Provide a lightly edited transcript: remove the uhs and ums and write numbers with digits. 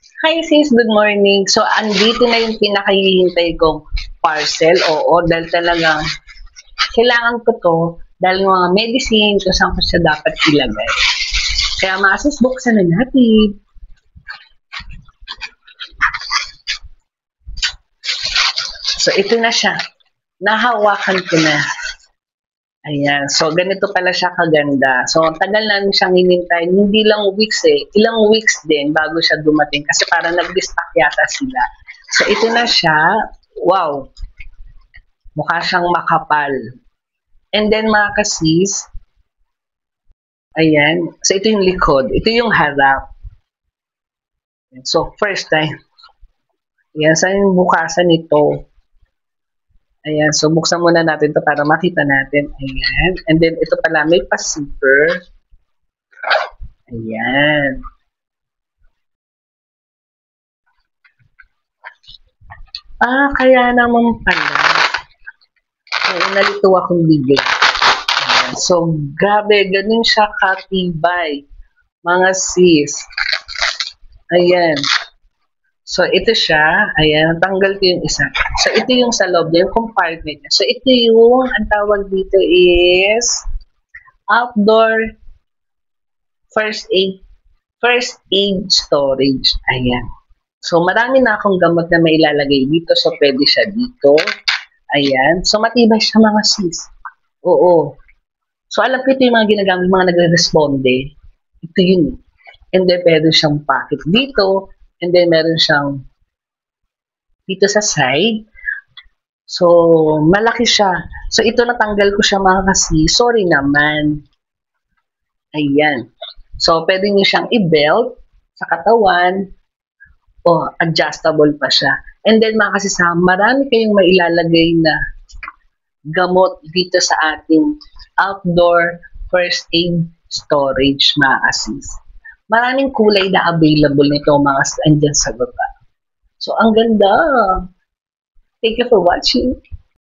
Hi sis, good morning. So, andito na yung pinakahihintay kong parcel. Oo, dahil talagang kailangan ko to dahil yung mga medicine kung saan ko siya dapat ilagay. Kaya mga sis, buksan na natin. So, ito na siya. Nahawakan ko na. Ayan. So, ganito pala siya kaganda. So, tagal namin siyang hinintay. Hindi lang weeks eh. Ilang weeks din bago siya dumating. Kasi parang nag-restock yata sila. So, ito na siya. Wow. Mukha siyang makapal. And then, mga kasis, ayan. So, ito yung likod. Ito yung harap. So, first time. Ayan. Saan yung bukasan nito? Ayan, so buksan muna natin to para makita natin. Ayan. And then ito pala, may pa-zipper. Ayan. Kaya naman pala. Ay, nalito akong bigla. Ayan. So, grabe, ganun siya katibay. Mga sis. Ayan. So, ito siya. Ayan, tanggal ko yung isa. So, ito yung sa loob niya, yung compartment niya. So, ito yung, ang tawag dito is outdoor first aid storage. Ayan. So, marami na akong gamot na mailalagay dito. So, pwede siya dito. Ayan. So, matibay siya mga sis. Oo. So, alam ko ito yung mga ginagamit, mga nagre-responde. Ito yun. And then, pwede siyang pocket dito. And then, meron siyang dito sa side. So, malaki siya. So, ito natanggal ko siya mga kasi. Sorry naman. Ayan. So, pwede niyo siyang i-belt sa katawan. O, adjustable pa siya. And then, mga kasi marami kayong mailalagay na gamot dito sa ating outdoor first aid storage, mga asis. Maraming kulay na available nito mga andyan sa baba. So, ang ganda. Thank you for watching.